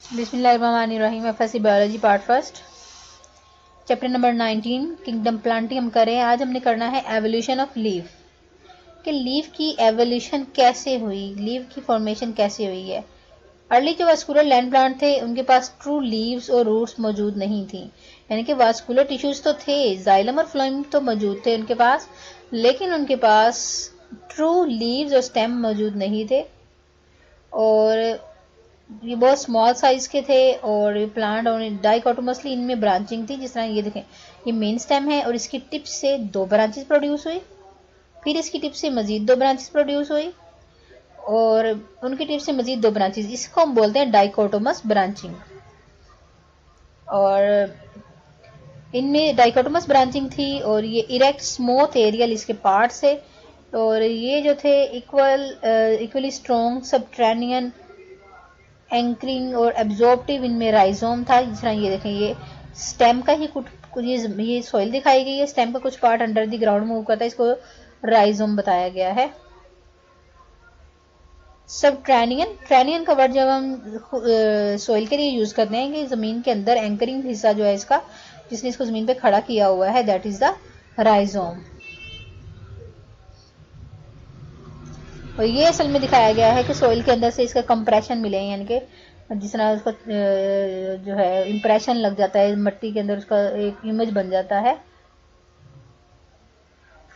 बिस्मिल्लाहिर्रहमानिर्रहीम। FSc biology part first, chapter number 19 kingdom Plantae हम कर रहे हैं। आज हमने करना है एवोल्यूशन ऑफ लीफ, कि लीफ की एवोल्यूशन कैसे हुई, लीफ की फॉर्मेशन कैसे हुई है। अर्ली जो वास्कुलर लैंड प्लांट थे उनके पास ट्रू लीव्स और रूट्स मौजूद नहीं थी, यानी कि वास्कुलर टिश्यूज तो थे, जाइलम और फ्लोएम तो मौजूद थे उनके पास, लेकिन उनके पास ट्रू लीव्स और स्टेम मौजूद नहीं थे। और ये बहुत स्मॉल साइज के थे और ये प्लांट और डाइकोटोमसली इनमें ब्रांचिंग थी। जिस तरह ये देखें, ये मेन स्टेम है और इसकी टिप से दो ब्रांचेस प्रोड्यूस हुई, फिर इसकी टिप से मजीद दो ब्रांचेस प्रोड्यूस हुई और उनकी टिप से मजीद दो ब्रांचेस, इसको हम बोलते हैं डाइकोटोमस ब्रांचिंग। और इनमें डाइकोटोमस ब्रांचिंग थी और ये इरेक्ट स्मूथ एरियल इसके पार्ट्स है। और ये जो थे इक्वली स्ट्रॉन्ग सबट्रेनियन एंकरिंग और एब्जॉर्प्टिव इनमें राइजोम था। जिस तरह ये देखें, ये स्टेम का ही कुछ ये सॉइल दिखाई गई है, स्टेम का कुछ part under the ground move करता है, इसको राइजोम बताया गया है। सब ट्रेनियन का वर्ड जब हम सॉइल के लिए यूज करते हैं कि जमीन के अंदर एंकरिंग हिस्सा जो है इसका, जिसने इसको जमीन पे खड़ा किया हुआ है, दैट इज द राइजोम। और ये असल में दिखाया गया है कि सॉइल के अंदर से इसका कंप्रेशन मिले, यानी कि जिस तरह उसका जो है इंप्रेशन लग जाता है मट्टी के अंदर, उसका एक इमेज बन जाता है।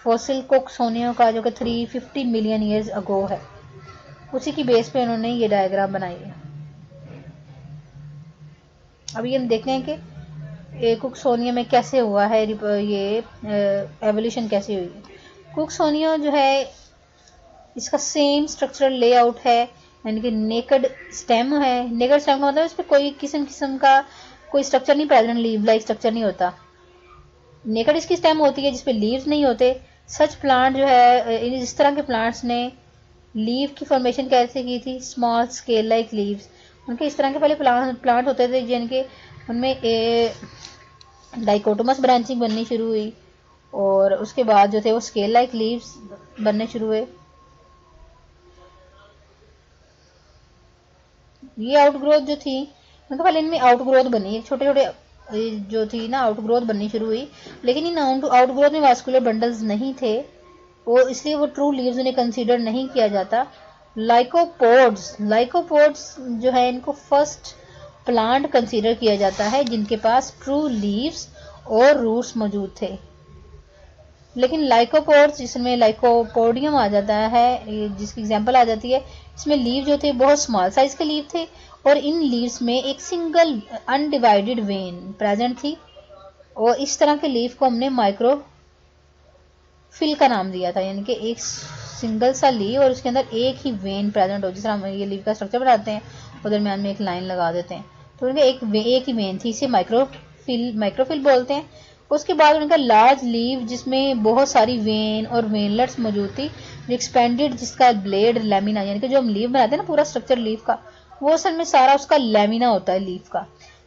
फॉसिल कोक्सोनियो का जो कि 350 मिलियन ईयर्स अगो है, उसी की बेस पे उन्होंने ये डायग्राम बनाई है। अभी हम देखते हैं कि कुक्सोनियो में कैसे हुआ है ये एवोल्यूशन कैसे हुई है। कुक्सोनियो जो है इसका सेम स्ट्रक्चरल लेआउट है, यानी कि नेकेड स्टेम है। नेकेड स्टेम का मतलब इस पर कोई किस्म का कोई स्ट्रक्चर नहीं प्रेजेंट, लीव लाइक स्ट्रक्चर नहीं होता। नेकेड इसकी स्टेम होती है जिसपे लीव्स नहीं होते। सच प्लांट जो है, इस तरह के प्लांट्स ने लीव की फॉर्मेशन कैसे की थी, स्मॉल स्केल लाइक लीव्स। उनके इस तरह के पहले प्लांट होते थे जिनके उनमें डाइकोटोमस ब्रांचिंग बननी शुरू हुई और उसके बाद जो थे वो स्केल लाइक लीव्स बनने शुरू हुए। ये आउटग्रोथ जो थी, उनके पहले इनमें आउटग्रोथ बनी, छोटे छोटे जो थी ना आउटग्रोथ बननी शुरू हुई, लेकिन इन आउटग्रोथ में वास्कुलर बंडल्स नहीं थे, वो इसलिए वो ट्रू लीव्स उन्हें कंसीडर नहीं किया जाता। लाइकोपोड्स जो है इनको फर्स्ट प्लांट कंसीडर किया जाता है जिनके पास ट्रू लीव्स और रूट्स मौजूद थे। लेकिन लाइकोपोड्स, जिसमें लाइकोपोडियम आ जाता है, जिसकी एग्जांपल आ जाती है, इसमें लीव जो थे बहुत स्मॉल साइज के लीव थे और इन लीव्स में एक सिंगल अनडिवाइडेड वेन प्रेजेंट थी और इस तरह के लीव को हमने माइक्रोफिल का नाम दिया था, यानी कि एक सिंगल सा लीव और उसके अंदर एक ही वेन प्रेजेंट हो। जिस तरह हम ये लीव का स्ट्रक्चर बनाते हैं और दरमियान में एक लाइन लगा देते हैं, तो उनके एक ही वेन थी, इसे माइक्रोफिल बोलते हैं। उसके बाद उनका लार्ज लीव जिसमें बहुत सारी वेन और वेनलेट्स मौजूद थी, जो एक्सपेंडेड, जिसका ब्लेड लेमिना, यानी कि जो हम लीव बनाते हैं ना पूरा स्ट्रक्चर लीव का, वो असल में सारा उसका लेमिना होता है लीव का।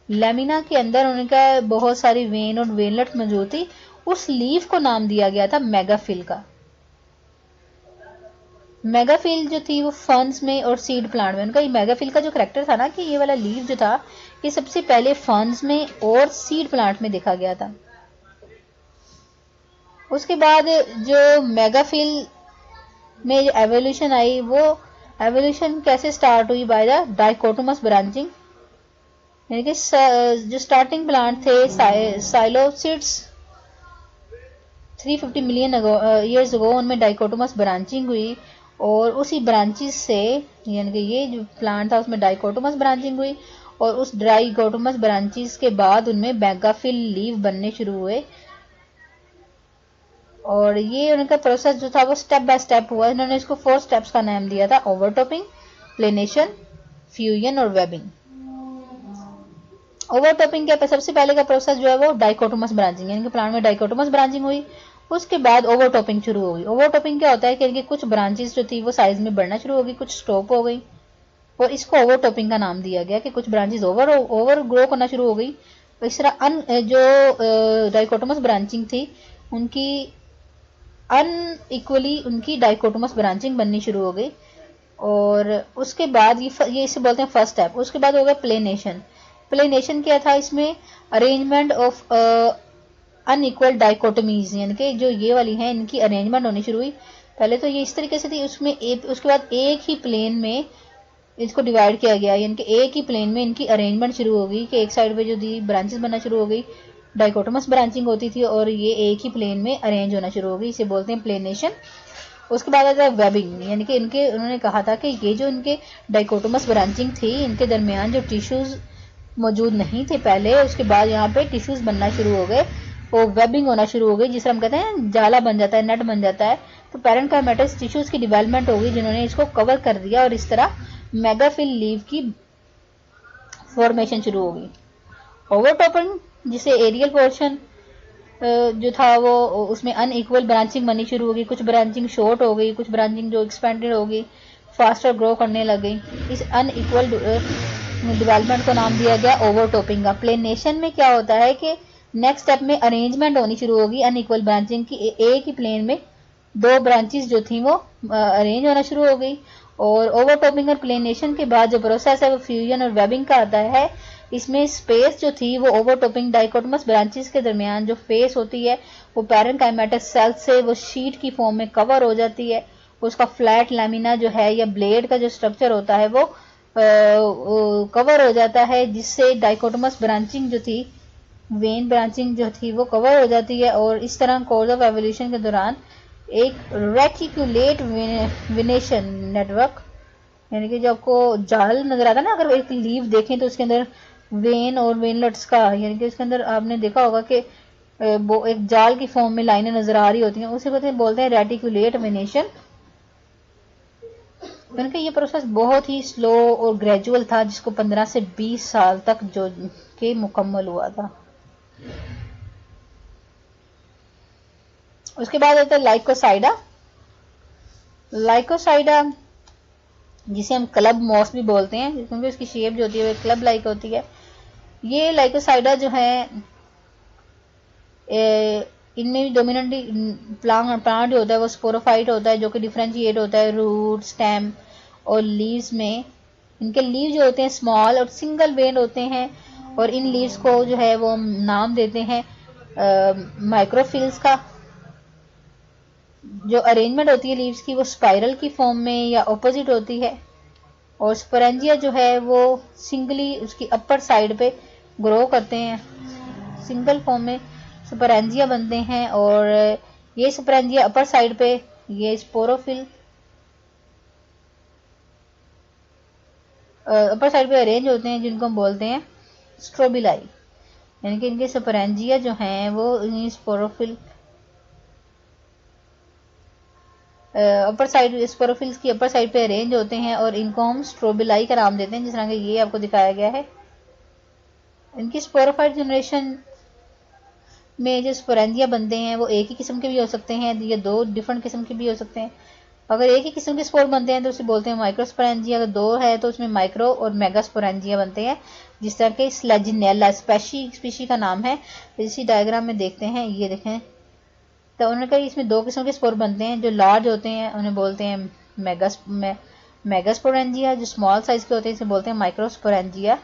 लेमिना के अंदर उनका बहुत सारी वेन और वेनलेट्स मौजूद थी, उस लीव को नाम दिया गया था मेगाफिल का। मेगाफिल जो थी वो फर्न्स में और सीड प्लांट में, उनका ये मेगाफिल का जो करेक्टर था ना, कि ये वाला लीव जो था ये सबसे पहले फर्न्स में और सीड प्लांट में देखा गया था। उसके बाद जो मेगाफिल में जो एवोल्यूशन आई, वो एवोल्यूशन कैसे स्टार्ट हुई, बाय द डाइकोटोमस ब्रांचिंग, यानी कि जो स्टार्टिंग प्लांट थे साइलोसिड्स 350 मिलियन ईयर्स अगो, उनमें डाइकोटोमस ब्रांचिंग हुई और उसी ब्रांचेस से, यानी कि ये जो प्लांट था उसमें डाइकोटोमस ब्रांचिंग हुई और उस डाइकोटोमस ब्रांचेस के बाद उनमें मेगाफिल लीव बनने शुरू हुए। और ये उनका प्रोसेस जो था वो स्टेप बाय स्टेप हुआ। इन्होंने इसको 4 स्टेप्स का नाम दिया था, ओवरटॉपिंग, प्लेनेशन, फ्यूजन और वेबिंग। ओवरटॉपिंग क्या, सबसे पहले का प्रोसेस जो है वो डाइकोटोमस ब्रांचिंग, यानी कि प्लांट में डाइकोटोमस ब्रांचिंग हुई, उसके बाद ओवरटॉपिंग शुरू हो गई। ओवरटॉपिंग क्या होता है कि कुछ ब्रांचेस जो थी वो साइज में बढ़ना शुरू हो गई, कुछ स्टॉप हो गई और इसको ओवरटॉपिंग का नाम दिया गया कि कुछ ब्रांचेस ओवर ग्रो करना शुरू हो गई। इस तरह जो डाइकोटोमस ब्रांचिंग थी उनकी अनइक्वली उनकी डाइकोटोमस ब्रांचिंग बननी शुरू हो गई। और उसके बाद ये इसे बोलते हैं फर्स्ट स्टेप। उसके बाद हो गया प्लेनेशन। प्लेनेशन क्या था, इसमें अरेंजमेंट ऑफ अनइक्वल डाइकोटमीज, यानी कि जो ये वाली हैं इनकी अरेंजमेंट होनी शुरू हुई। पहले तो ये इस तरीके से थी, उसके बाद एक ही प्लेन में इसको डिवाइड किया गया, यानी कि एक ही प्लेन में इनकी अरेंजमेंट शुरू हो गई कि एक साइड पे जो थी ब्रांचेस बनना शुरू हो गई, डाइकोटमस ब्रांचिंग होती थी, और ये एक ही प्लेन में अरेंज होना शुरू हो गई, इसे बोलते हैं प्लेनेशन। उसके बाद आता है वेबिंग, यानी कि उन्होंने कहा था कि ये जो इनके डाइकोटोमस ब्रांचिंग थी, इनके दरमियान जो टिश्यूज मौजूद नहीं थे पहले, उसके बाद यहाँ पे टिश्यूज बनना शुरू हो गए, वो वेबिंग होना शुरू हो गई, जिसे हम कहते हैं जाला बन जाता है, नेट बन जाता है। तो पैरेन्काइमेटस टिश्यूज की डेवलपमेंट हो गई जिन्होंने इसको कवर कर दिया, और इस तरह मेगाफिल लीव की फॉर्मेशन शुरू हो गई। ओवरटॉपिंग, जिसे एरियल पोर्शन जो था वो उसमें अनइक्वल ब्रांचिंग बननी शुरू हो गई, कुछ ब्रांचिंग शॉर्ट हो गई, कुछ ब्रांचिंग जो एक्सपेंडेड हो गई, फास्टर ग्रो करने लग गई। इस अनइक्वल डेवलपमेंट को नाम दिया गया ओवरटॉपिंग का। प्लेनेशन में क्या होता है कि नेक्स्ट स्टेप में अरेंजमेंट होनी शुरू होगी अनइक्वल ब्रांचिंग की, एक ही प्लेन में दो ब्रांचेस जो थी वो अरेंज होना शुरू हो गई। और ओवरटॉपिंग और प्लेनेशन के बाद जो प्रोसेस है वो फ्यूजन और वेबिंग का आता है। इसमें स्पेस जो थी वो ओवरटॉपिंग डाइकोटमस ब्रांचेस के दरमियान जो फेस होती है वो पैरेन्काइमेटस सेल से वो शीट की फॉर्म में कवर हो जाती है। उसका फ्लैट लैमिना जो है या ब्लेड का जो स्ट्रक्चर होता है वो कवर हो जाता है, जिससे डाइकोटमस ब्रांचिंग जो थी, वेन ब्रांचिंग जो थी वो कवर हो जाती है। और इस तरह कोर्स ऑफ एवोल्यूशन के दौरान एक रेटिकुलेट विनेशन नेटवर्क, यानी कि जो आपको जाल नजर आता है ना, अगर एक लीव देखें तो उसके अंदर वेन और वेनलेट्स का, यानी कि उसके अंदर आपने देखा होगा कि वो एक जाल की फॉर्म में लाइनें नजर आ रही होती हैं, उसे बोलते हैं रेटिकुलेट विनेशन। क्योंकि ये प्रोसेस बहुत ही स्लो और ग्रेजुअल था, जिसको 15 से 20 साल तक जो के मुकम्मल हुआ था। उसके बाद आता है लाइकोसाइडा। लाइकोसाइडा जिसे हम क्लब मॉस भी बोलते हैं, क्योंकि उसकी शेप जो होती है वो क्लब लाइक होती है। ये लाइकोसाइडा जो है इनमें डोमिनेंटली प्लांट जो होता है वो स्पोरोफाइट होता है, जो कि डिफरेंशिएट होता है रूट, स्टेम और लीव्स में। इनके लीव जो होते हैं स्मॉल और सिंगल वेन होते हैं, और इन लीव्स को जो है वो नाम देते हैं माइक्रोफिल्स का। जो अरेंजमेंट होती है लीव्स की वो स्पाइरल की फॉर्म में या ऑपोजिट होती है। और स्पोरेंजिया जो है वो सिंगली उसकी अपर साइड पे ग्रो करते हैं, सिंगल फॉर्म में स्पोरेंजिया बनते हैं। और ये स्पोरेंजिया अपर साइड पे ये स्पोरोफिल अपर साइड पे अरेंज होते हैं, जिनको हम बोलते हैं स्ट्रोबिलाई, यानी कि इनके स्पोरेंजिया जो हैं वो स्पोरोफिल अपर साइड स्पोरोफिल्स की अपर साइड पे अरेंज होते हैं, और इनको हम स्ट्रोबिलाई का नाम देते हैं, जिस तरह के ये आपको दिखाया गया है। इनकी स्पोरोफाइट जनरेशन में जो स्पोरेंजिया बनते हैं वो एक ही किस्म के भी हो सकते हैं या दो डिफरेंट किस्म के भी हो सकते हैं। अगर एक ही किस्म के स्पोर बनते हैं तो उसे बोलते हैं माइक्रोस्पोरेंजिया, अगर दो है तो उसमें माइक्रो और मेगास्पोरेंजिया बनते हैं, जिस तरह के स्लेजिनेला स्पीशी का नाम है। इसी डायग्राम में देखते हैं, ये देखें, तो उन्होंने कहा इसमें दो किस्म के स्पोर बनते हैं, जो लार्ज होते हैं उन्हें बोलते हैं मेगास्पोरेंजिया, जो स्मॉल साइज के होते हैं इसे बोलते हैं माइक्रोस्पोरेंजिया।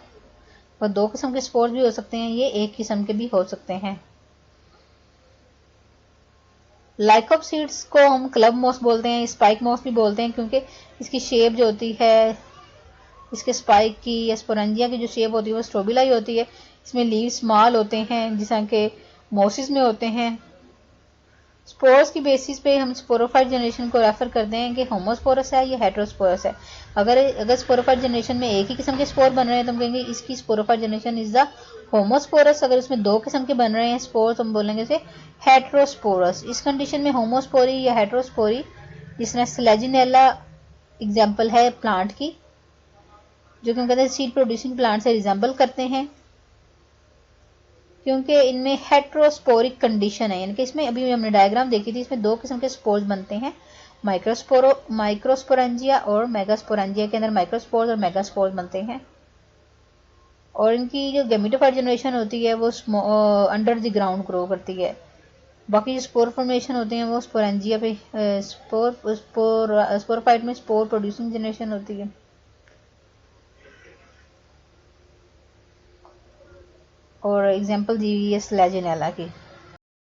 और दो किस्म के स्पोर भी हो सकते हैं, ये एक किस्म के भी हो सकते हैं। लाइकोपसीड्स को हम क्लब मॉस बोलते हैं, स्पाइक मॉस भी बोलते हैं, क्योंकि इसकी शेप जो होती है, इसके स्पाइक की या स्पोरेंजिया की जो शेप होती है वो स्ट्रोबिलाई होती है। इसमें लीव स्मॉल होते हैं, जिस तरह के मोसिस में होते हैं। स्पोर्स की बेसिस पे हम स्पोरोफाइट जनरेशन को रेफर करते हैं कि होमोस्पोरस है या हेट्रोस्पोरस है। अगर स्पोरोफाइट जनरेशन में एक ही किस्म के स्पोर बन रहे हैं तो हम कहेंगे इसकी sporophyte generation is the homosporous. अगर उसमें दो किस्म के बन रहे हैं स्पोर्स, हम बोलेंगे इसे हेट्रोस्पोरस। इस कंडीशन में होमोस्पोरी या हेट्रोस्पोरी, जिसमें स्लेजिनेला एग्जाम्पल है प्लांट की, जो कि हम कहते हैं सीड प्रोड्यूसिंग प्लांट से रिजेंबल करते हैं, क्योंकि इनमें हेट्रोस्पोरिक कंडीशन है। यानी कि इसमें अभी हमने डायग्राम देखी थी, इसमें दो किस्म के स्पोर्स बनते हैं, माइक्रोस्पोरेंजिया और मेगास्पोरेंजिया। के अंदर माइक्रोस्पोर्स और मेगास्पोर्स बनते हैं, और इनकी जो गैमेटोफाइट जनरेशन होती है वो अंडर द ग्राउंड ग्रो करती है। बाकी जो स्पोर फॉर्मेशन होते हैं वो स्पोरेंजिया पे स्पोरफाइट में स्पोर प्रोड्यूसिंग जनरेशन होती है। और एग्जांपल दी हुई है स्लेजिनेला की।